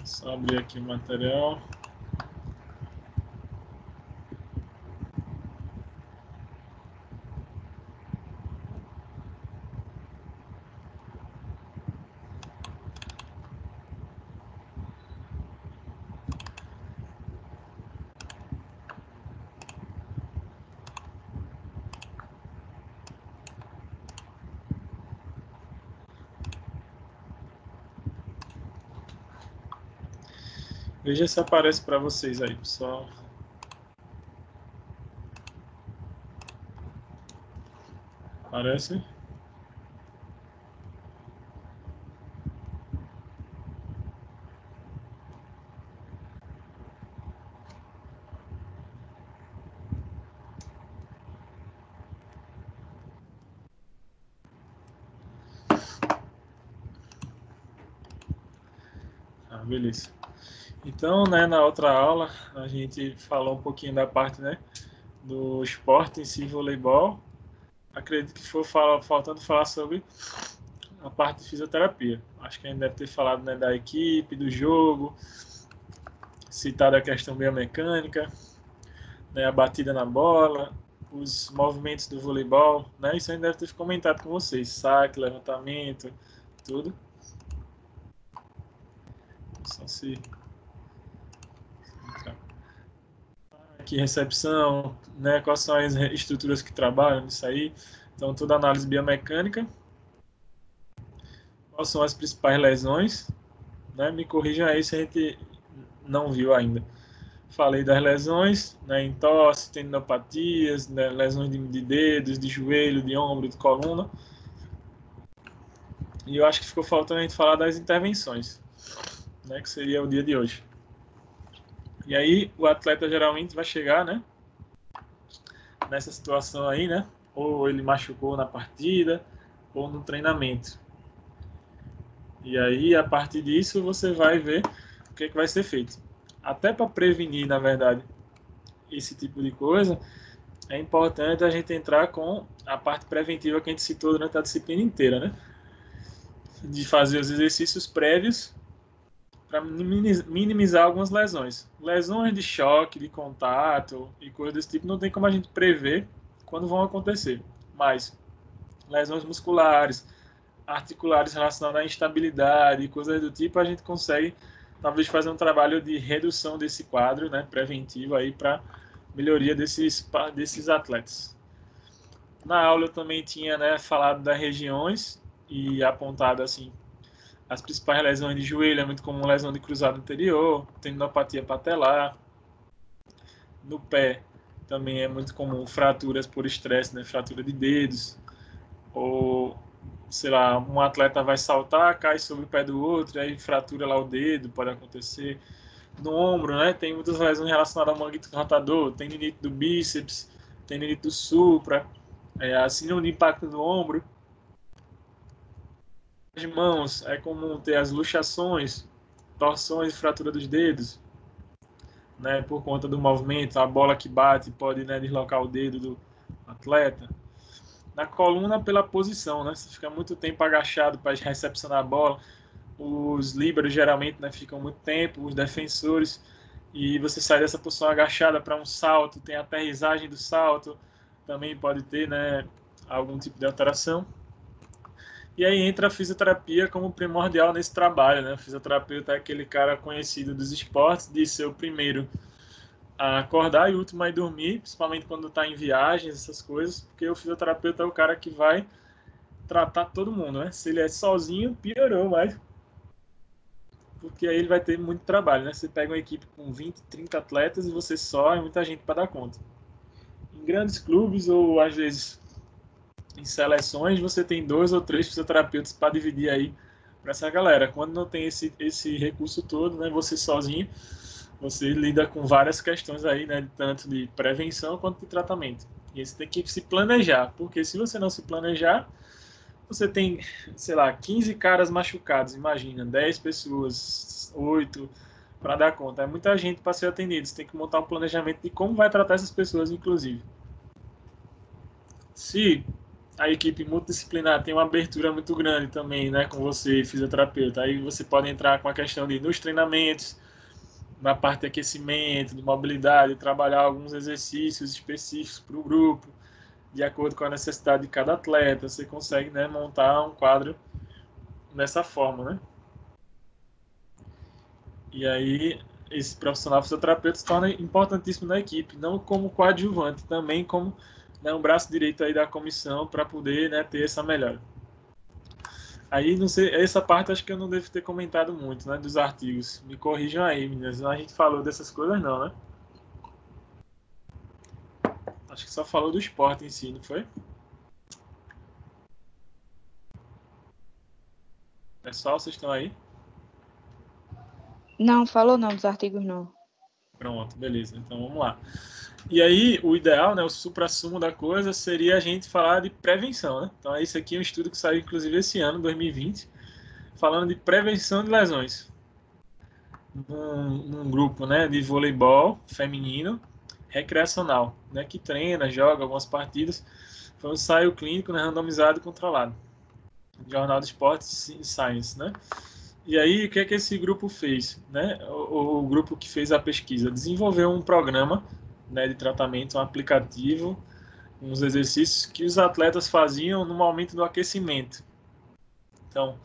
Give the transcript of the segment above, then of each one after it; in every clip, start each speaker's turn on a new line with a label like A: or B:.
A: Só abrir aqui o material. Veja se aparece para vocês aí, pessoal. Aparece? Beleza. Então, né, na outra aula, a gente falou um pouquinho da parte, né, do esporte em si, voleibol. Acredito que foi faltando falar sobre a parte de fisioterapia. Acho que a gente deve ter falado, né, da equipe, do jogo, citado a questão biomecânica, né, a batida na bola, os movimentos do voleibol, né, isso a gente deve ter comentado com vocês, saque, levantamento, tudo. Só se... Aqui, recepção, né, quais são as estruturas que trabalham nisso aí. Então, toda análise biomecânica. Quais são as principais lesões, né? Me corrijam aí se a gente não viu ainda. Falei das lesões, né, entorse, tendinopatias, né, lesões de dedos, de joelho, de ombro, de coluna. E eu acho que ficou faltando a gente falar das intervenções, né, que seria o dia de hoje. E aí o atleta geralmente vai chegar, né, nessa situação aí, né, ou ele machucou na partida ou no treinamento. E aí, a partir disso, você vai ver o que vai ser feito. Até para prevenir, na verdade, esse tipo de coisa, é importante a gente entrar com a parte preventiva que a gente citou durante a disciplina inteira, né? De fazer os exercícios prévios para minimizar algumas lesões. Lesões de choque, de contato e coisas desse tipo, não tem como a gente prever quando vão acontecer. Mas lesões musculares, articulares relacionadas à instabilidade e coisas do tipo, a gente consegue talvez fazer um trabalho de redução desse quadro, né, preventivo aí para melhoria desses atletas. Na aula eu também tinha, né, falado das regiões e apontado assim as principais lesões de joelho, é muito comum lesão de cruzado anterior, tendinopatia patelar. No pé também é muito comum fraturas por estresse, né, fratura de dedos, ou sei lá, um atleta vai saltar, cai sobre o pé do outro, aí fratura lá o dedo, pode acontecer. No ombro, né, tem muitas lesões relacionadas ao manguito rotador, tendinite do bíceps, tendinite do supra, a síndrome de impacto do ombro. As mãos, é comum ter as luxações, torções e fratura dos dedos, né, por conta do movimento, a bola que bate pode, né, deslocar o dedo do atleta. Na coluna, pela posição, né, você fica muito tempo agachado para recepcionar a bola, os líberos geralmente, né, ficam muito tempo, os defensores, e você sai dessa posição agachada para um salto, tem a aterrissagem do salto, também pode ter, né, algum tipo de alteração. E aí entra a fisioterapia como primordial nesse trabalho, né? O fisioterapeuta é aquele cara conhecido dos esportes, de ser o primeiro a acordar e o último a ir dormir, principalmente quando está em viagens, essas coisas, porque o fisioterapeuta é o cara que vai tratar todo mundo, né? Se ele é sozinho, piorou, mas porque aí ele vai ter muito trabalho, né? Você pega uma equipe com 20, 30 atletas e você só é muita gente para dar conta. Em grandes clubes ou às vezes em seleções, você tem 2 ou 3 fisioterapeutas para dividir aí para essa galera. Quando não tem esse recurso todo, né, você sozinho, você lida com várias questões aí, né, tanto de prevenção quanto de tratamento. E você tem que se planejar, porque se você não se planejar, você tem, sei lá, 15 caras machucados, imagina, 10 pessoas, 8 para dar conta. É muita gente para ser atendido. Você tem que montar um planejamento de como vai tratar essas pessoas, inclusive. Se a equipe multidisciplinar tem uma abertura muito grande também, né, com você, fisioterapeuta. Aí você pode entrar com a questão de, nos treinamentos, na parte de aquecimento, de mobilidade, trabalhar alguns exercícios específicos para o grupo, de acordo com a necessidade de cada atleta. Você consegue, né, montar um quadro dessa forma, né? E aí, esse profissional fisioterapeuta se torna importantíssimo na equipe, não como coadjuvante, também como, né, um braço direito aí da comissão para poder, né, ter essa melhora. Aí, não sei, essa parte acho que eu não devo ter comentado muito, né, dos artigos. Me corrijam aí, meninas. A gente falou dessas coisas não, né? Acho que só falou do esporte em si, não foi? Pessoal, vocês estão aí?
B: Não, falou não dos artigos não.
A: Pronto, beleza. Então vamos lá. E aí, o ideal, né, o suprassumo da coisa seria a gente falar de prevenção, né? Então, esse aqui é um estudo que saiu, inclusive, esse ano, 2020, falando de prevenção de lesões. Num grupo, né, de voleibol feminino recreacional, né, que treina, joga algumas partidas. Foi um ensaio clínico, né, randomizado e controlado. Jornal de Esportes Science, né? E aí, o que é que esse grupo fez? Né? O grupo que fez a pesquisa desenvolveu um programa, né, de tratamento, um aplicativo, uns exercícios que os atletas faziam no momento do aquecimento. Então,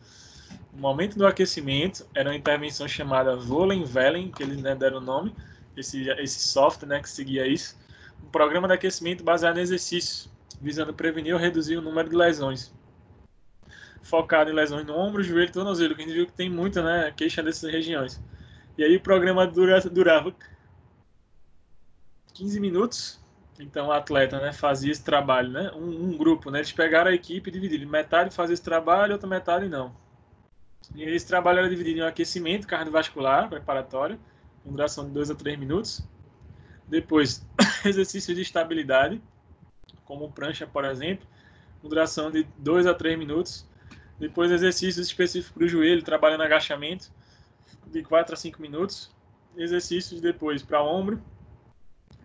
A: no momento do aquecimento, era uma intervenção chamada Vollenwellen, que eles, né, deram o nome, esse software, né, que seguia isso. Um programa de aquecimento baseado em exercícios, visando prevenir ou reduzir o número de lesões. Focado em lesões no ombro, joelho e tornozelo, que a gente viu que tem muita, né, queixa dessas regiões. E aí o programa durava 15 minutos. Então o atleta, né, fazia esse trabalho, né, um grupo, né, eles pegaram a equipe e dividiram. Metade fazia esse trabalho, outra metade não. E esse trabalho era dividido em um aquecimento cardiovascular preparatório, com duração de 2 a 3 minutos. Depois, exercícios de estabilidade, como prancha, por exemplo, com duração de 2 a 3 minutos. Depois, exercícios específicos para o joelho, trabalhando agachamento, de 4 a 5 minutos. Exercícios depois para ombro,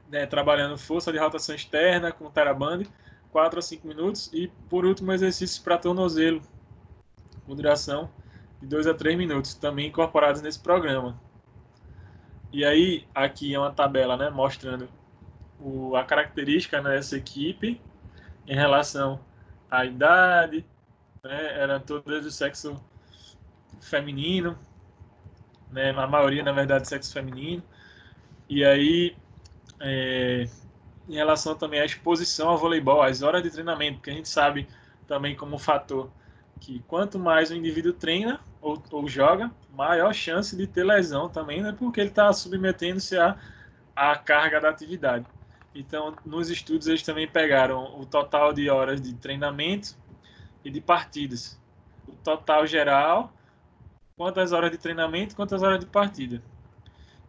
A: né, trabalhando força de rotação externa com teraband, 4 a 5 minutos. E, por último, exercícios para tornozelo, com duração de 2 a 3 minutos, também incorporados nesse programa. E aí, aqui é uma tabela, né, mostrando a característica, né, dessa equipe em relação à idade, né, eram todas do sexo feminino, né, a maioria, na verdade, sexo feminino. E aí, em relação também à exposição ao voleibol, às horas de treinamento, porque a gente sabe também como fator que quanto mais o indivíduo treina ou joga, maior chance de ter lesão também, né, porque ele está submetendo-se à carga da atividade. Então, nos estudos, eles também pegaram o total de horas de treinamento e de partidas. O total geral, quantas horas de treinamento, quantas horas de partida.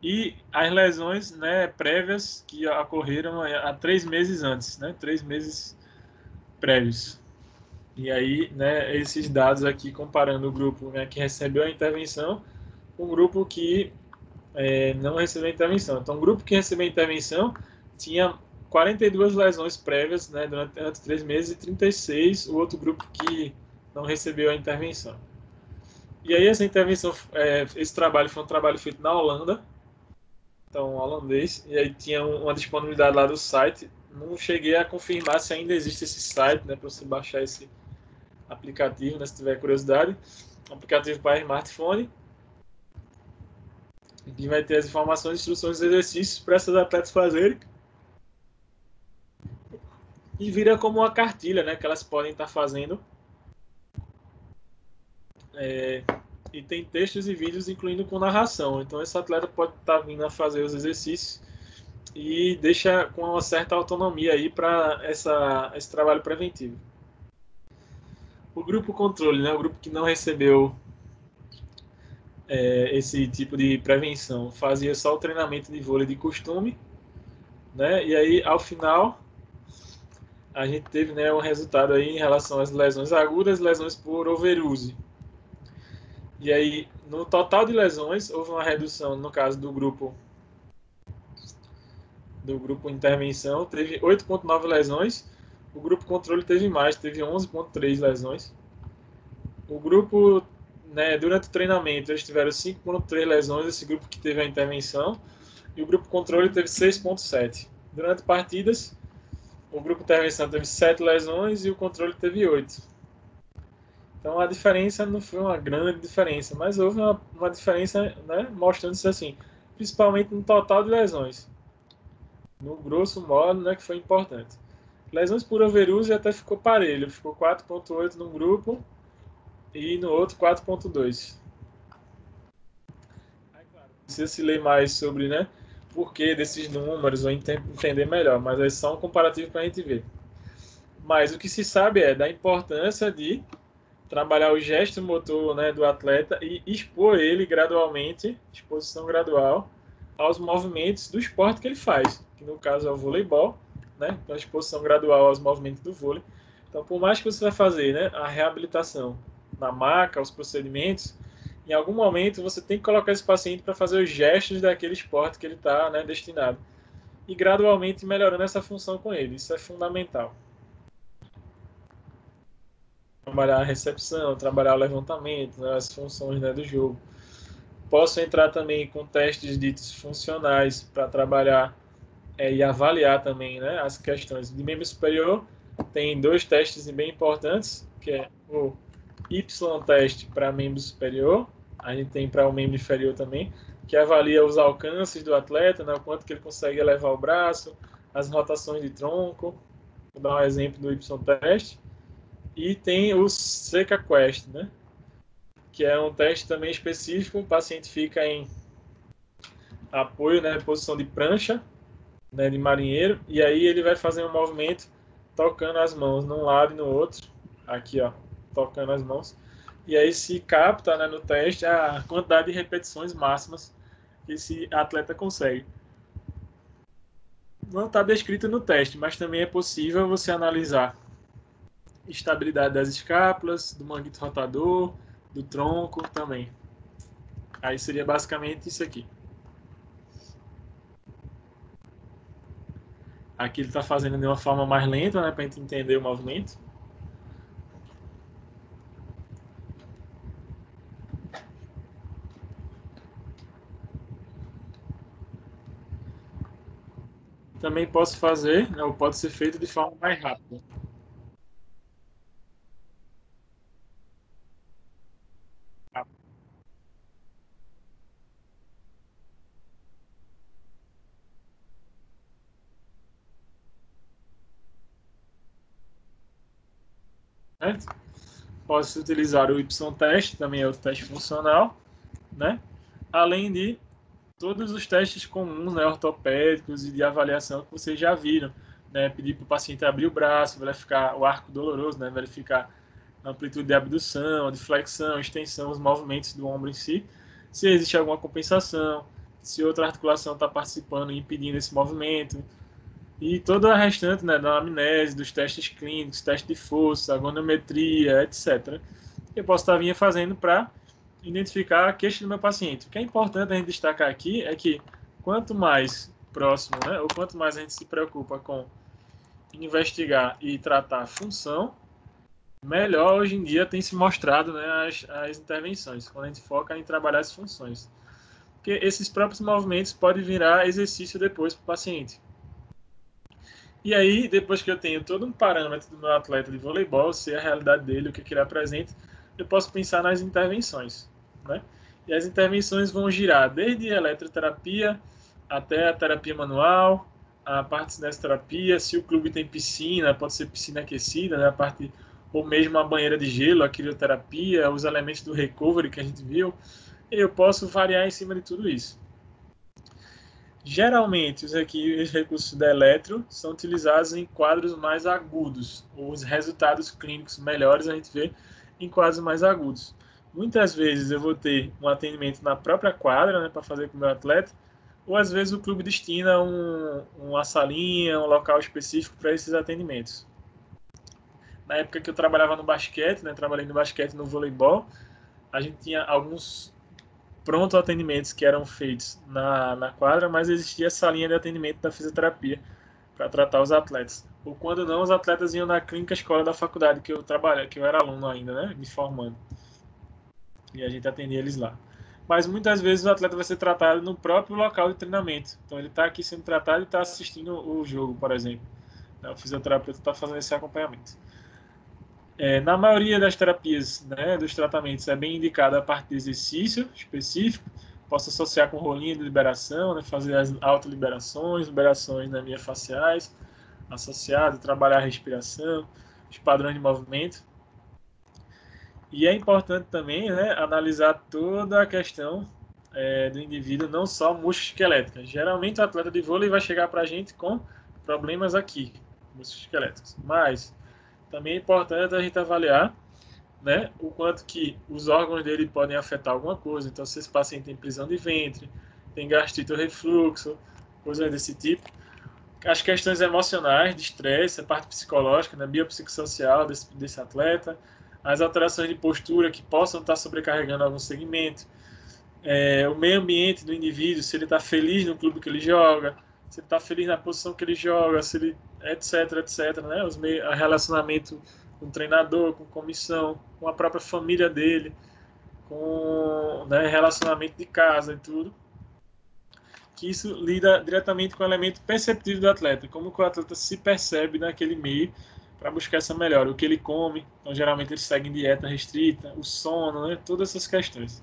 A: E as lesões, né, prévias que ocorreram há 3 meses antes, né, 3 meses prévios. E aí, né, esses dados aqui comparando o grupo, né, que recebeu a intervenção com o grupo que não recebeu a intervenção. Então, o grupo que recebeu a intervenção tinha 42 lesões prévias, né, durante 3 meses, e 36 o outro grupo que não recebeu a intervenção. E aí essa intervenção, esse trabalho foi um trabalho feito na Holanda, então holandês, e aí tinha uma disponibilidade lá do site. Não cheguei a confirmar se ainda existe esse site, né, para você baixar esse aplicativo, né, se tiver curiosidade. Um aplicativo para smartphone, que vai ter as informações, instruções e exercícios para essas atletas fazerem. E vira como uma cartilha, né, que elas podem estar fazendo. E tem textos e vídeos, incluindo com narração. Então, esse atleta pode estar vindo a fazer os exercícios e deixa com uma certa autonomia aí para esse trabalho preventivo. O grupo controle, né, o grupo que não recebeu esse tipo de prevenção, fazia só o treinamento de vôlei de costume, né, e aí, ao final, a gente teve, né, um resultado aí em relação às lesões agudas, lesões por overuse. E aí, no total de lesões, houve uma redução, no caso do grupo intervenção, teve 8,9 lesões, O grupo controle teve mais, teve 11,3 lesões. O grupo, né, durante o treinamento, eles tiveram 5,3 lesões, esse grupo que teve a intervenção, e o grupo controle teve 6,7. Durante partidas, o grupo intervenção teve 7 lesões e o controle teve 8. Então a diferença não foi uma grande diferença, mas houve uma diferença, né, mostrando-se assim, principalmente no total de lesões. No grosso modo, né, que foi importante. Lesões por overuse até ficou parelho, ficou 4,8 num grupo e no outro 4,2. Precisa se ler mais sobre, né, por que desses números, ou entender melhor, mas é só um comparativo para a gente ver. Mas o que se sabe é da importância de trabalhar o gesto motor, né, do atleta e expor ele gradualmente, exposição gradual, aos movimentos do esporte que ele faz, que no caso é o voleibol, né, então exposição gradual aos movimentos do vôlei. Então, por mais que você vai fazer, né, a reabilitação na maca, os procedimentos, em algum momento você tem que colocar esse paciente para fazer os gestos daquele esporte que ele está, né, destinado. E gradualmente melhorando essa função com ele. Isso é fundamental. Trabalhar a recepção, trabalhar o levantamento, né, as funções, né, do jogo. Posso entrar também com testes ditos funcionais para trabalhar e avaliar também, né, as questões de membro superior. Tem 2 testes bem importantes, que é o Y-teste para membro superior, a gente tem para o membro inferior também, que avalia os alcances do atleta, né, o quanto que ele consegue elevar o braço, as rotações de tronco. Vou dar um exemplo do Y-teste. E tem o Seca Quest, né, que é um teste também específico. O paciente fica em apoio, né, posição de prancha, né, de marinheiro, e aí ele vai fazer um movimento tocando as mãos num lado e no outro, aqui, ó, tocando as mãos, e aí se capta, né, no teste a quantidade de repetições máximas que esse atleta consegue. Não está descrito no teste, mas também é possível você analisar estabilidade das escápulas, do manguito rotador, do tronco também. Aí seria basicamente isso aqui. Aqui ele está fazendo de uma forma mais lenta, né, para a gente entender o movimento. Também posso fazer, né, ou pode ser feito de forma mais rápida. Certo? Posso utilizar o Y-teste, também é outro teste funcional, né? Além de todos os testes comuns, né, ortopédicos e de avaliação que vocês já viram, né? Pedir para o paciente abrir o braço, verificar o arco doloroso, né? Verificar a amplitude de abdução, de flexão, extensão, os movimentos do ombro em si, se existe alguma compensação, se outra articulação está participando e impedindo esse movimento, e toda a restante, né, da anamnese, dos testes clínicos, teste de força, agonometria, etc. Eu posso estar vindo fazendo para identificar a queixa do meu paciente. O que é importante a gente destacar aqui é que quanto mais próximo, né, ou quanto mais a gente se preocupa com investigar e tratar a função, melhor hoje em dia tem se mostrado, né, as intervenções, quando a gente foca em trabalhar as funções. Porque esses próprios movimentos podem virar exercício depois para o paciente. E aí, depois que eu tenho todo um parâmetro do meu atleta de voleibol, sei a realidade dele, o que ele apresenta, eu posso pensar nas intervenções, né? E as intervenções vão girar desde eletroterapia até a terapia manual, a parte de cinesioterapia, se o clube tem piscina, pode ser piscina aquecida, né? A parte, ou mesmo a banheira de gelo, a crioterapia, os elementos do recovery que a gente viu, eu posso variar em cima de tudo isso. Geralmente, os recursos da eletro são utilizados em quadros mais agudos, ou os resultados clínicos melhores a gente vê em quadros mais agudos. Muitas vezes eu vou ter um atendimento na própria quadra, né, para fazer com o meu atleta, ou às vezes o clube destina uma salinha, um local específico para esses atendimentos. Na época que eu trabalhava no basquete, né, trabalhei no basquete e no voleibol, a gente tinha alguns pronto atendimentos que eram feitos na quadra, mas existia essa linha de atendimento da fisioterapia para tratar os atletas. ou quando não, os atletas iam na clínica escola da faculdade que eu trabalhava, que eu era aluno ainda, né, me formando. E a gente atendia eles lá. Mas muitas vezes o atleta vai ser tratado no próprio local de treinamento. Então ele está aqui sendo tratado e está assistindo o jogo, por exemplo. O fisioterapeuta está fazendo esse acompanhamento. Na maioria das terapias, né, dos tratamentos, é bem indicada a parte de exercício específico. Posso associar com rolinha de liberação, né, fazer as autoliberações, liberações faciais, associado, trabalhar a respiração, os padrões de movimento. E é importante também, né, analisar toda a questão do indivíduo, não só musculoesquelética. Geralmente o atleta de vôlei vai chegar para a gente com problemas aqui, musculoesqueléticos. Mas também é importante a gente avaliar, né, o quanto que os órgãos dele podem afetar alguma coisa. Então, se esse paciente tem prisão de ventre, tem gastrite ou refluxo, coisas desse tipo. As questões emocionais, de estresse, a parte psicológica, né, biopsicossocial desse atleta, as alterações de postura que possam estar sobrecarregando algum segmento, o meio ambiente do indivíduo, se ele está feliz no clube que ele joga, se ele está feliz na posição que ele joga, se ele, etc, né, relacionamento com o treinador, com comissão, com a própria família dele, com, né, relacionamento de casa e tudo, que isso lida diretamente com o elemento perceptivo do atleta, como que o atleta se percebe naquele meio para buscar essa melhora, o que ele come, então geralmente ele segue em dieta restrita, o sono, né, todas essas questões.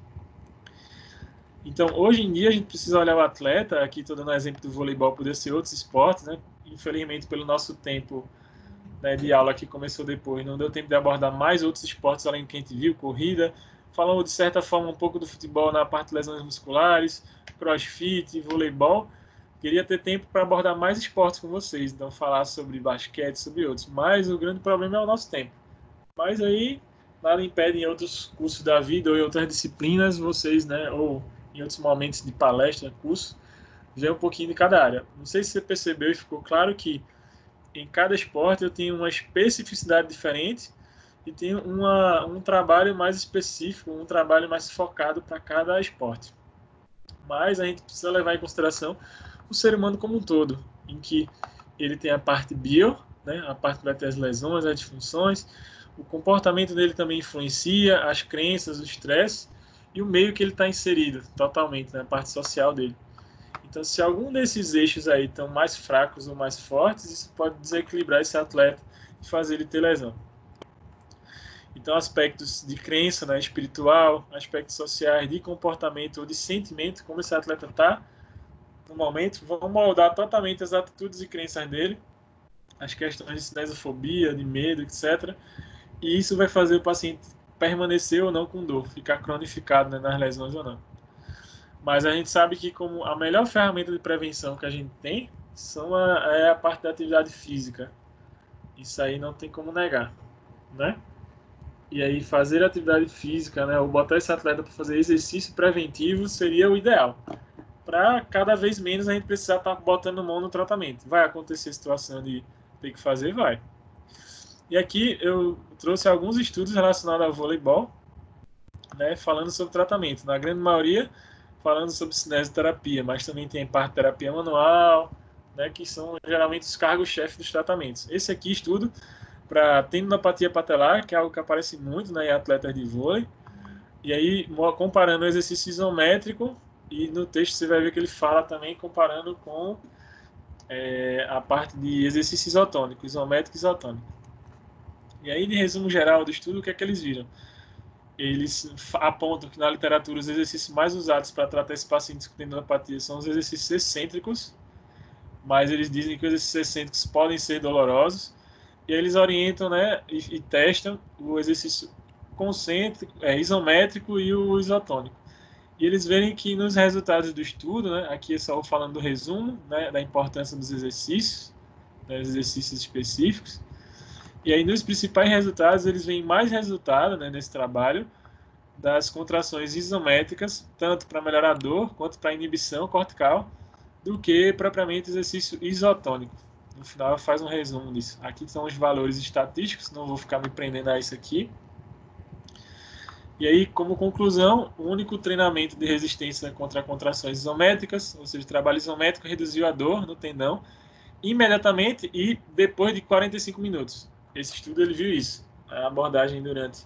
A: Então, hoje em dia, a gente precisa olhar o atleta, aqui estou dando o exemplo do voleibol, poder ser outros esportes, né? Infelizmente, pelo nosso tempo, né, de aula que começou depois, não deu tempo de abordar mais outros esportes além do que a gente viu, corrida. Falamos, de certa forma, um pouco do futebol na parte de lesões musculares, crossfit, voleibol. Queria ter tempo para abordar mais esportes com vocês, então falar sobre basquete, sobre outros. Mas o grande problema é o nosso tempo. Mas aí, nada impede em outros cursos da vida ou em outras disciplinas, vocês, né, ou em outros momentos de palestra, curso, ver um pouquinho de cada área. Não sei se você percebeu e ficou claro que em cada esporte eu tenho uma especificidade diferente e tenho um trabalho mais específico, um trabalho mais focado para cada esporte. Mas a gente precisa levar em consideração o ser humano como um todo, em que ele tem a parte bio, né, a parte que vai ter as lesões, as disfunções, o comportamento dele também influencia, as crenças, o estresse e o meio que ele está inserido totalmente, na parte social dele. Então, se algum desses eixos aí estão mais fracos ou mais fortes, isso pode desequilibrar esse atleta e fazer ele ter lesão. Então, aspectos de crença, né, espiritual, aspectos sociais, de comportamento ou de sentimento, como esse atleta está no momento, vão moldar totalmente as atitudes e crenças dele, as questões de cinesofobia, de medo, etc. E isso vai fazer o paciente permanecer ou não com dor, ficar cronificado, né, nas lesões ou não. Mas a gente sabe que como a melhor ferramenta de prevenção que a gente tem é a parte da atividade física. Isso aí não tem como negar, né? E aí fazer atividade física, né, ou botar esse atleta para fazer exercício preventivo seria o ideal. Para cada vez menos a gente precisar estar botando mão no tratamento. Vai acontecer a situação de ter que fazer? Vai. E aqui eu trouxe alguns estudos relacionados ao voleibol, né, falando sobre tratamento. Na grande maioria, falando sobre cinesioterapia, mas também tem parte de terapia manual, né, que são geralmente os cargos-chefes dos tratamentos. Esse aqui, estudo para tendinopatia patelar, que é algo que aparece muito, né, em atletas de vôlei. E aí, comparando o exercício isométrico, e no texto você vai ver que ele fala também comparando com a parte de exercício isotônico, isométrico e isotônico. E aí, de resumo geral do estudo, o que é que eles viram? Eles apontam que na literatura os exercícios mais usados para tratar esses pacientes com tendinopatia são os exercícios excêntricos, mas eles dizem que os exercícios excêntricos podem ser dolorosos, e eles orientam, né, e testam o exercício concêntrico, isométrico e o isotônico. E eles veem que nos resultados do estudo, né, aqui é só falando do resumo, né, da importância dos exercícios, né, exercícios específicos, e aí nos principais resultados eles veem mais resultado, né, nesse trabalho das contrações isométricas, tanto para melhorar a dor quanto para inibição cortical, do que propriamente exercício isotônico. No final faz um resumo disso. Aqui são os valores estatísticos, não vou ficar me prendendo a isso aqui. E aí, como conclusão, o único treinamento de resistência contra contrações isométricas, ou seja, o trabalho isométrico reduziu a dor no tendão imediatamente e depois de 45 minutos. Esse estudo ele viu isso, a abordagem durante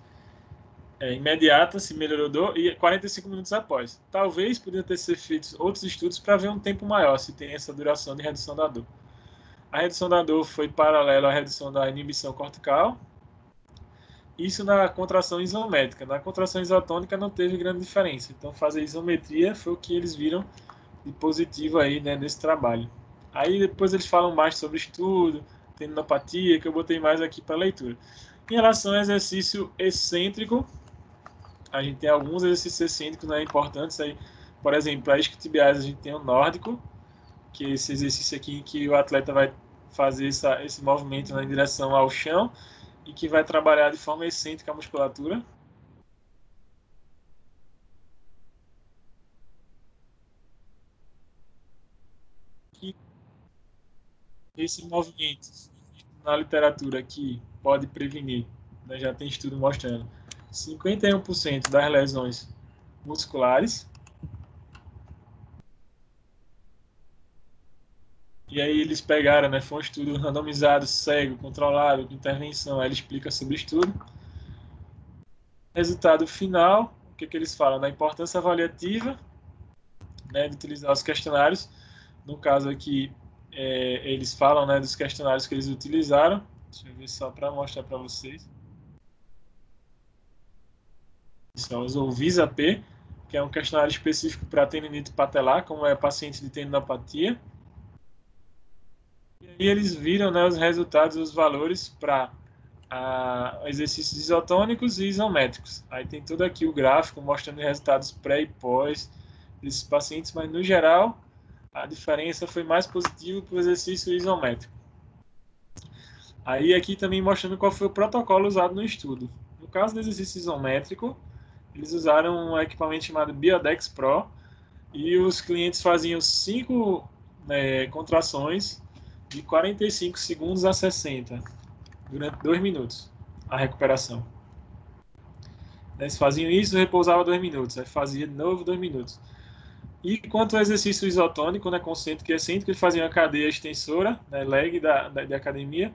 A: imediata, se melhorou dor, e 45 minutos após. Talvez poderiam ter sido feitos outros estudos para ver um tempo maior, se tem essa duração de redução da dor. A redução da dor foi paralela à redução da inibição cortical, isso na contração isométrica. Na contração isotônica não teve grande diferença, então fazer isometria foi o que eles viram de positivo aí, né, nesse trabalho. Aí depois eles falam mais sobre estudo, tendinopatia, que eu botei mais aqui para leitura. Em relação ao exercício excêntrico, a gente tem alguns exercícios excêntricos, né, importantes aí. Por exemplo, para isquiotibiais a gente tem o nórdico, que é esse exercício aqui em que o atleta vai fazer esse movimento, né, em direção ao chão e que vai trabalhar de forma excêntrica a musculatura. E esse movimento na literatura que pode prevenir, né, já tem estudo mostrando 51% das lesões musculares. E aí eles pegaram, né, foi um estudo randomizado, cego, controlado, de intervenção, aí ele explica sobre o estudo. Resultado final, o que eles falam? Da importância avaliativa, né, de utilizar os questionários. No caso aqui, eles falam, né, dos questionários que eles utilizaram. Deixa eu ver só para mostrar para vocês. São os VISA-P, que é um questionário específico para tendinite patelar, como é paciente de tendinopatia. E aí eles viram, né, os resultados, os valores para exercícios isotônicos e isométricos. Aí tem todo aqui o gráfico mostrando resultados pré e pós desses pacientes, mas no geral a diferença foi mais positiva para o exercício isométrico. Aí aqui também mostrando qual foi o protocolo usado no estudo. No caso do exercício isométrico, eles usaram um equipamento chamado Biodex Pro e os clientes faziam 5 contrações de 45 segundos a 60 durante 2 minutos a recuperação. Eles faziam isso, repousava 2 minutos, aí fazia de novo 2 minutos. E quanto ao exercício isotônico, né, concêntrico e excêntrico, ele fazia uma cadeia extensora, né, leg da academia,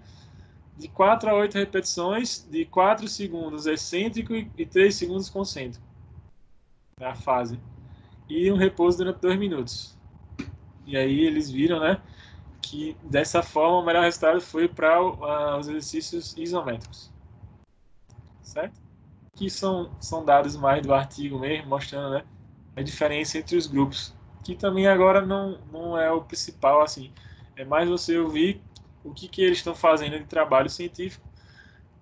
A: de 4 a 8 repetições, de 4 segundos excêntrico e 3 segundos concêntrico, na fase. E um repouso durante 2 minutos. E aí eles viram, né, que dessa forma o melhor resultado foi para os exercícios isométricos. Certo? Que são dados mais do artigo mesmo, mostrando, né, a diferença entre os grupos, que também agora não é o principal, assim, é mais você ouvir o que eles estão fazendo de trabalho científico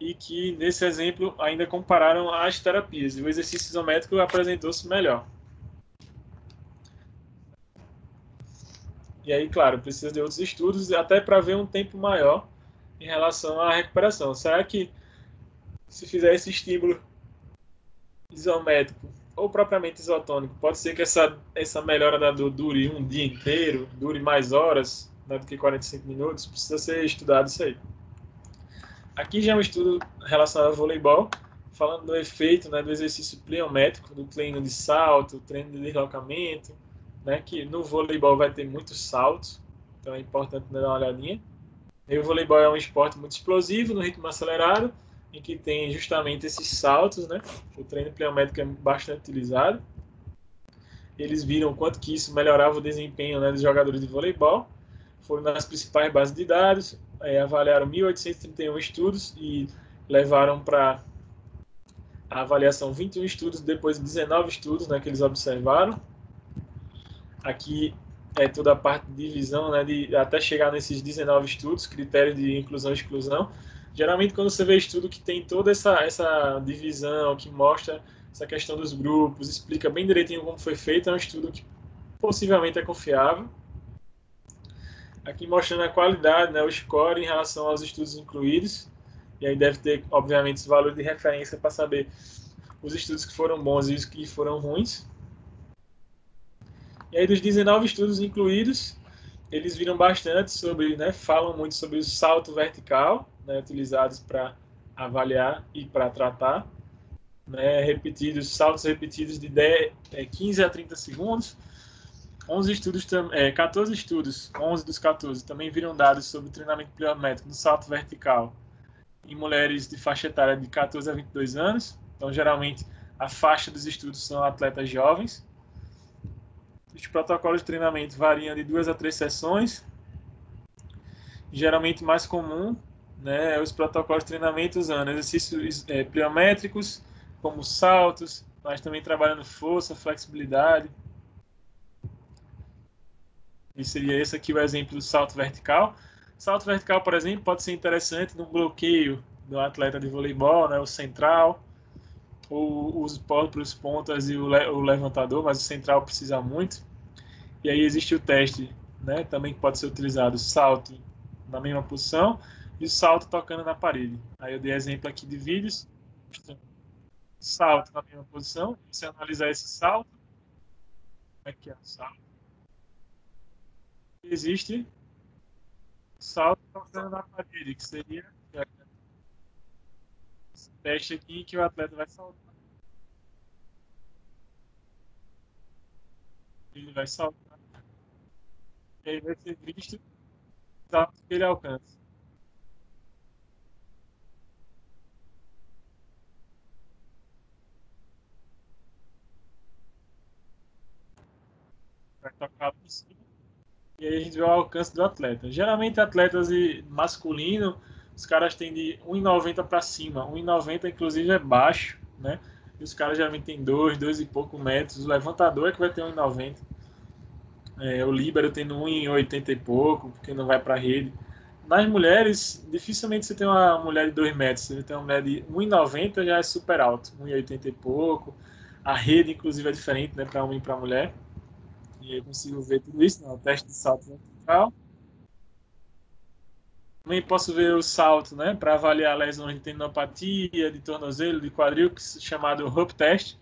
A: e que, nesse exemplo, ainda compararam as terapias, e o exercício isométrico apresentou-se melhor. E aí, claro, precisa de outros estudos, até para ver um tempo maior em relação à recuperação. Será que, se fizer esse estímulo isométrico ou propriamente isotônico, pode ser que essa melhora da dor dure um dia inteiro, dure mais horas, né, do que 45 minutos? Precisa ser estudado isso aí. Aqui já é um estudo relacionado ao voleibol, falando do efeito, né, do exercício pliométrico, do treino de salto, treino de deslocamento, né, que no voleibol vai ter muitos saltos, então é importante dar uma olhadinha. E o voleibol é um esporte muito explosivo, no ritmo acelerado, em que tem justamente esses saltos, né? O treino pliométrico é bastante utilizado. Eles viram quanto que isso melhorava o desempenho, né, dos jogadores de voleibol. Foram nas principais bases de dados, avaliaram 1.831 estudos e levaram para a avaliação 21 estudos, depois 19 estudos, né, que eles observaram. Aqui é toda a parte de divisão, né, até chegar nesses 19 estudos, critérios de inclusão e exclusão. Geralmente, quando você vê estudo que tem toda essa divisão, que mostra essa questão dos grupos, explica bem direitinho como foi feito, é um estudo que possivelmente é confiável. Aqui mostrando a qualidade, né, o score em relação aos estudos incluídos. E aí deve ter, obviamente, esse valor de referência para saber os estudos que foram bons e os que foram ruins. E aí, dos 19 estudos incluídos, eles viram bastante sobre, né, falam muito sobre o salto vertical, né, utilizados para avaliar e para tratar, né, saltos repetidos de 15 a 30 segundos, 14 estudos, 11 dos 14, também viram dados sobre treinamento pliométrico no salto vertical em mulheres de faixa etária de 14 a 22 anos. Então, geralmente, a faixa dos estudos são atletas jovens. Os protocolos de treinamento variam de 2 a 3 sessões. Geralmente, mais comum, né, os protocolos de treinamento usando exercícios pliométricos, como saltos, mas também trabalhando força, flexibilidade. E seria esse aqui o exemplo do salto vertical. Salto vertical, por exemplo, pode ser interessante no bloqueio do atleta de voleibol, né, o central, ou os próprios pontas e o levantador, mas o central precisa muito. E aí existe o teste, né, também que pode ser utilizado, salto na mesma posição e o salto tocando na parede. Aí eu dei exemplo aqui de vídeos, salto na mesma posição. Você analisar esse salto, como é que é o salto? Existe salto tocando na parede, que seria esse teste aqui que o atleta vai saltar. Ele vai saltar e aí vai ser visto o salto que ele alcança. Vai tocar lá em cima e aí a gente vê o alcance do atleta. Geralmente atletas masculino, os caras têm de 1,90 para cima. 1,90 inclusive é baixo, né? E os caras geralmente têm 2 e pouco metros. O levantador é que vai ter 1,90. O líbero tendo 1,80 e pouco, porque não vai para a rede. Nas mulheres, dificilmente você tem uma mulher de 2 metros. Você tem uma mulher de 1,90 já é super alto, 1,80 e pouco. A rede, inclusive, é diferente, né, para homem e para mulher. E eu consigo ver tudo isso no teste de salto vertical. Também posso ver o salto, né, para avaliar lesões de tendinopatia, de tornozelo, de quadril, que é chamado Hope Test.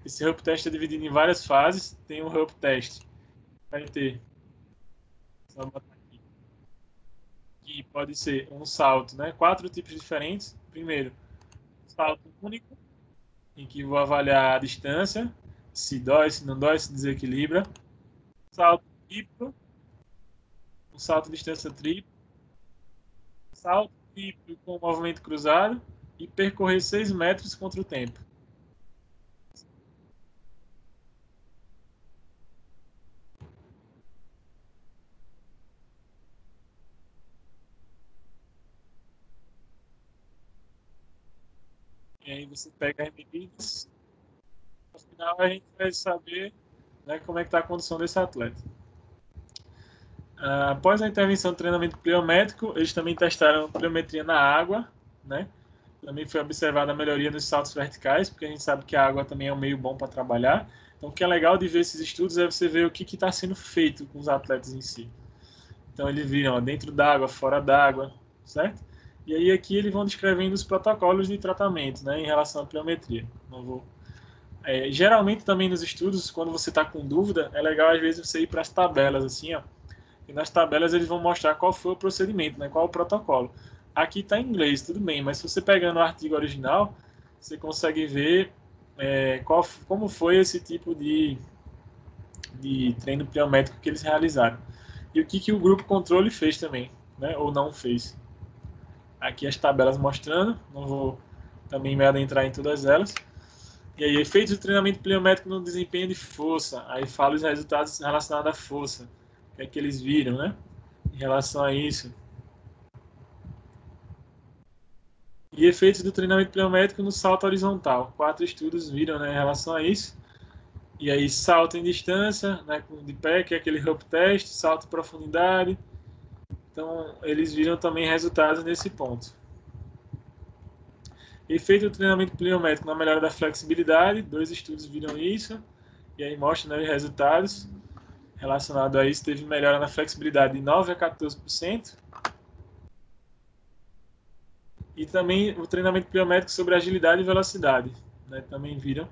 A: Esse Hope Test é dividido em várias fases. Tem o Hope Test. Vai ter, só botar aqui, que pode ser um salto, né, 4 tipos diferentes. Primeiro, salto único, em que vou avaliar a distância, se dói, se não dói, se desequilibra. Salto triplo, um salto de distância triplo, salto triplo com movimento cruzado e percorrer 6 metros contra o tempo. E aí você pega as medidas, no final a gente vai saber, né, como é que está a condição desse atleta. Após a intervenção de treinamento pliométrico, eles também testaram pliometria na água, né? Também foi observada a melhoria nos saltos verticais, porque a gente sabe que a água também é um meio bom para trabalhar. Então, o que é legal de ver esses estudos é você ver o que está sendo feito com os atletas em si. Então, eles viram dentro d'água, fora d'água, certo? E aí aqui eles vão descrevendo os protocolos de tratamento, né, em relação à pliometria. Não vou... geralmente também nos estudos, quando você está com dúvida, é legal às vezes você ir para as tabelas, assim, ó. E nas tabelas eles vão mostrar qual foi o procedimento, né, qual o protocolo. Aqui está em inglês, tudo bem, mas se você pegar no artigo original, você consegue ver como foi esse tipo de treino pliométrico que eles realizaram. E o que o grupo controle fez também, né, ou não fez. Aqui as tabelas mostrando, não vou também me adentrar em todas elas. E aí, efeitos do treinamento pliométrico no desempenho de força. Aí fala os resultados relacionados à força. O que é que eles viram, né? Em relação a isso. E efeitos do treinamento pliométrico no salto horizontal. 4 estudos viram, né, em relação a isso. E aí, salto em distância, né, de pé, que é aquele Hope Test, salto em profundidade. Então, eles viram também resultados nesse ponto. Efeito do treinamento pliométrico na melhora da flexibilidade. 2 estudos viram isso. E aí mostra, né, os resultados relacionados a isso. Teve melhora na flexibilidade de 9 a 14%. E também o treinamento pliométrico sobre agilidade e velocidade, né, também viram.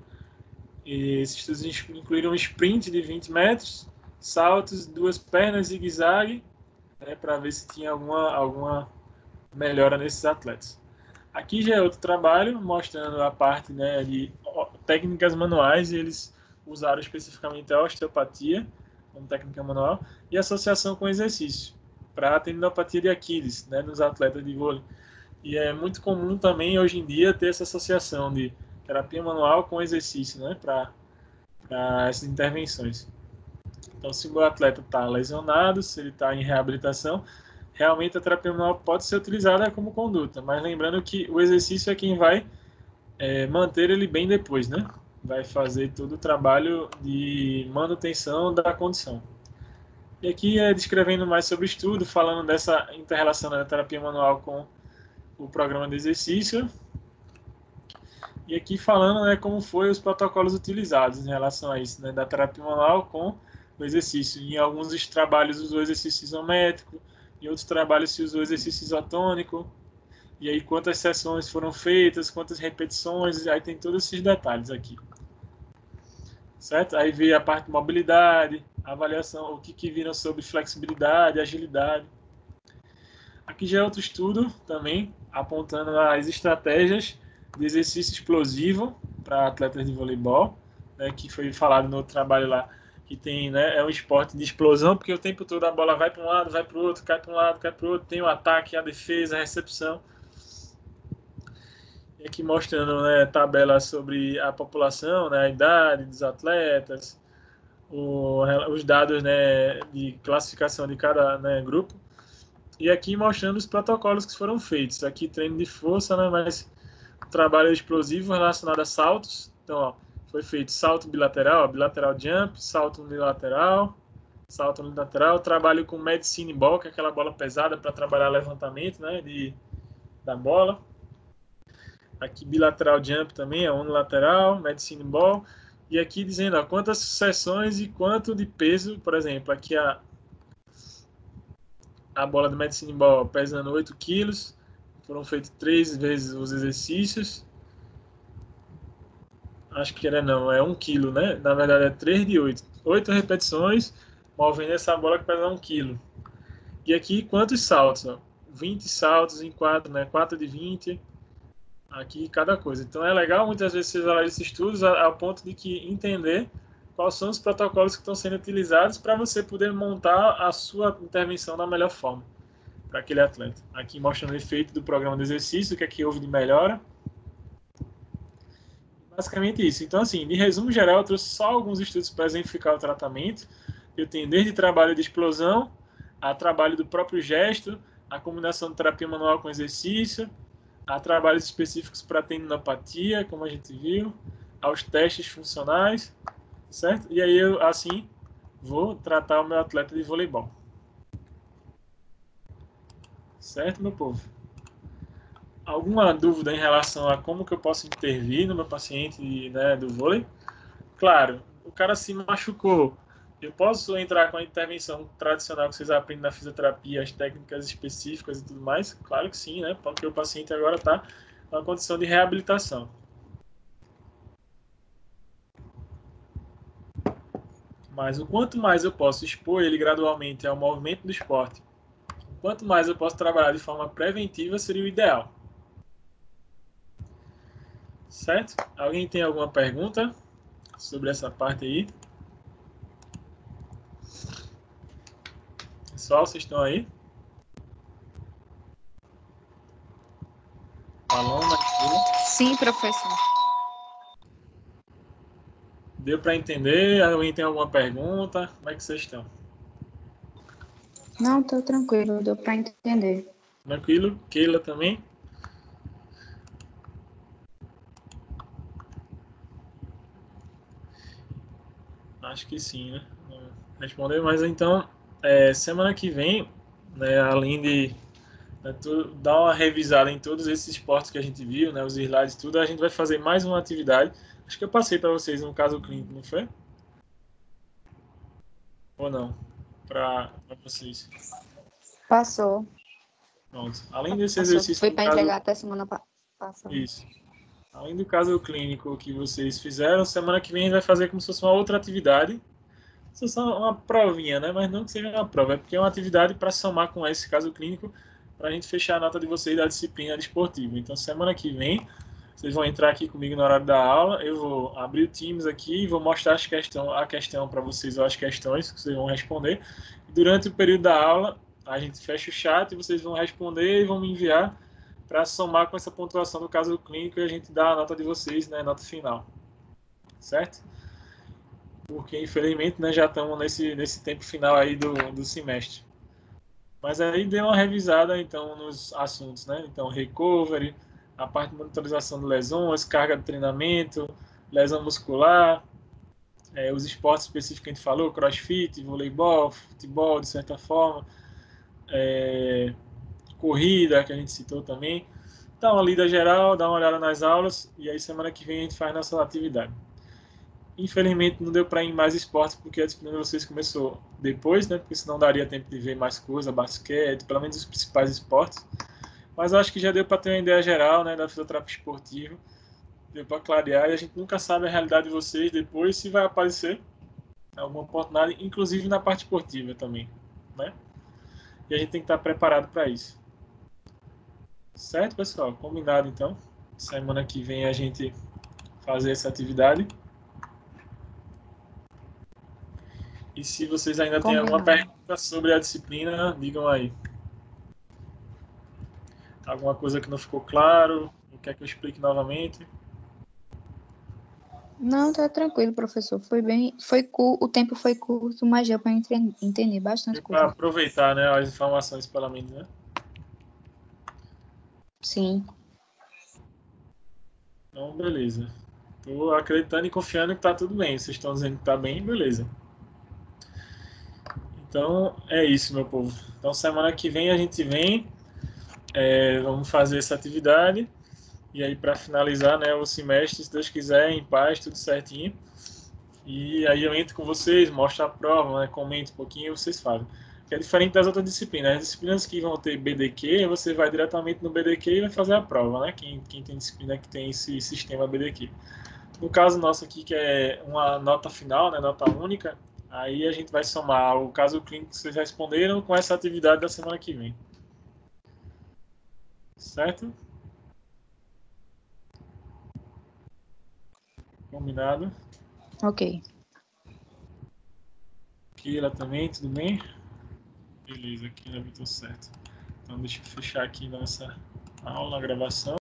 A: E esses estudos incluíram um sprint de 20 metros, saltos, 2 pernas zigue-zague, né, para ver se tinha alguma melhora nesses atletas. Aqui já é outro trabalho mostrando a parte, né, de técnicas manuais, e eles usaram especificamente a osteopatia, como técnica manual, e associação com exercício, para a tendinopatia de Aquiles, né, nos atletas de vôlei. E é muito comum também, hoje em dia, ter essa associação de terapia manual com exercício, né, para essas intervenções. Então, se o atleta está lesionado, se ele está em reabilitação, realmente a terapia manual pode ser utilizada como conduta, mas lembrando que o exercício é quem vai manter ele bem depois, né? Vai fazer todo o trabalho de manutenção da condição. E aqui descrevendo mais sobre o estudo, falando dessa inter-relação da terapia manual com o programa de exercício. E aqui falando, né, como foi os protocolos utilizados em relação a isso, né, da terapia manual com o exercício. Em alguns trabalhos usou exercício isométrico, em outros trabalhos se usou exercício isotônico. E aí quantas sessões foram feitas, quantas repetições, aí tem todos esses detalhes aqui. Certo? Aí veio a parte de mobilidade, avaliação, o que viram sobre flexibilidade, agilidade. Aqui já é outro estudo também, apontando as estratégias de exercício explosivo para atletas de voleibol, né, que foi falado no outro trabalho lá, que tem, né, é um esporte de explosão, porque o tempo todo a bola vai para um lado, vai para o outro, cai para um lado, cai para o outro, tem o ataque, a defesa, a recepção. E aqui mostrando, né, tabela sobre a população, né, a idade dos atletas, os dados, né, de classificação de cada, né, grupo. E aqui mostrando os protocolos que foram feitos. Aqui treino de força, né, mas trabalho explosivo relacionado a saltos. Então, ó, foi feito salto bilateral, bilateral jump, salto unilateral, trabalho com medicine ball, que é aquela bola pesada para trabalhar levantamento, né, da bola. Aqui bilateral jump também, é unilateral, medicine ball. E aqui dizendo, ó, quantas sessões e quanto de peso, por exemplo, aqui a bola do medicine ball pesando 8 quilos, foram feitos 3 vezes os exercícios. Acho que é 1 quilo, né? Na verdade é 3 de 8. 8 repetições, movendo essa bola que pesa 1 quilo. E aqui quantos saltos? Ó? 20 saltos em 4, né? 4 de 20. Aqui cada coisa. Então é legal muitas vezes vocês olharem esses estudos ao ponto de que entender quais são os protocolos que estão sendo utilizados para você poder montar a sua intervenção da melhor forma para aquele atleta. Aqui mostrando o efeito do programa de exercício, o que é que houve de melhora. Basicamente isso. Então, assim, de resumo geral, eu trouxe só alguns estudos para exemplificar o tratamento. Eu tenho desde trabalho de explosão, a trabalho do próprio gesto, a combinação de terapia manual com exercício, a trabalhos específicos para tendinopatia, como a gente viu, aos testes funcionais, certo? E aí eu, assim, vou tratar o meu atleta de voleibol. Certo, meu povo? Alguma dúvida em relação a como que eu posso intervir no meu paciente, né, do vôlei? Claro, o cara se machucou. Eu posso entrar com a intervenção tradicional que vocês aprendem na fisioterapia, as técnicas específicas e tudo mais? Claro que sim, né? Porque o paciente agora está numa condição de reabilitação. Mas o quanto mais eu posso expor ele gradualmente ao movimento do esporte, o quanto mais eu posso trabalhar de forma preventiva, seria o ideal. Certo? Alguém tem alguma pergunta sobre essa parte aí? Pessoal, vocês estão aí? Alana,
B: Sim, professor.
A: deu para entender? Alguém tem alguma pergunta? Como é que vocês estão?
B: Não, tô tranquilo, deu para entender.
A: Tranquilo? Keila também? Acho que sim, né? Responder, mas então, semana que vem, né, além de dar uma revisada em todos esses esportes que a gente viu, né, os slides e tudo, a gente vai fazer mais uma atividade. Acho que eu passei para vocês no caso clínico, não foi? Ou não? Para vocês.
B: Passou.
A: Pronto. Além desse
B: Passou.
A: exercício
B: Foi
A: do
B: para
A: caso...
B: entregar até semana passada.
A: Isso. Além do caso clínico que vocês fizeram, semana que vem a gente vai fazer como se fosse uma outra atividade. Isso é só uma provinha, né? Mas não que seja uma prova, é porque é uma atividade para somar com esse caso clínico, para a gente fechar a nota de vocês da disciplina desportiva. Então, semana que vem, Vocês vão entrar aqui comigo no horário da aula, eu vou abrir o Teams aqui e vou mostrar a questão para vocês, ou as questões que vocês vão responder. E durante o período da aula, a gente fecha o chat e vocês vão responder e vão me enviar para somar com essa pontuação do caso clínico e a gente dá a nota de vocês, né, nota final. Certo? Porque, infelizmente, né, já estamos nesse tempo final aí do semestre. Mas aí dê uma revisada, então, nos assuntos, né? Então, recovery, a parte de monitorização de lesões, carga de treinamento, lesão muscular, os esportes específicos que a gente falou, crossfit, voleibol, futebol, de certa forma, corrida, que a gente citou também. Dá uma lida geral, dá uma olhada nas aulas, e aí semana que vem a gente faz nossa atividade. Infelizmente não deu para ir em mais esportes, porque a disciplina de vocês começou depois, né? Porque senão daria tempo de ver mais coisa, basquete, pelo menos os principais esportes. Mas eu acho que já deu para ter uma ideia geral, né, da fisioterapia esportiva. Deu para clarear e a gente nunca sabe a realidade de vocês depois, se vai aparecer alguma oportunidade, inclusive na parte esportiva também, né? E a gente tem que estar preparado para isso. Certo, pessoal? Combinado, então. Semana que vem a gente fazer essa atividade. E se vocês ainda têm alguma pergunta sobre a disciplina, digam aí. Alguma coisa que não ficou claro? Quer que eu explique novamente?
B: Não, tá tranquilo, professor. O tempo foi curto, mas deu para entender bastante
A: Para
B: coisa.
A: aproveitar, né, as informações, pelo menos, né?
B: Sim.
A: Então, beleza. Estou acreditando e confiando que tá tudo bem. Vocês estão dizendo que tá bem, beleza. Então, é isso, meu povo. Então, semana que vem a gente vem, vamos fazer essa atividade. E aí, para finalizar, né, o semestre, se Deus quiser, em paz, tudo certinho. E aí eu entro com vocês, mostro a prova, né, comento um pouquinho e vocês fazem. Que é diferente das outras disciplinas. As disciplinas que vão ter BDQ, você vai diretamente no BDQ e vai fazer a prova, né? Quem tem disciplina que tem esse sistema BDQ. No caso nosso aqui, que é uma nota final, né, nota única, aí a gente vai somar o caso clínico que vocês responderam com essa atividade da semana que vem. Certo? Combinado?
B: Ok.
A: Kira também, tudo bem? Beleza, Kira, tudo certo. Então deixa eu fechar aqui nossa aula, a gravação.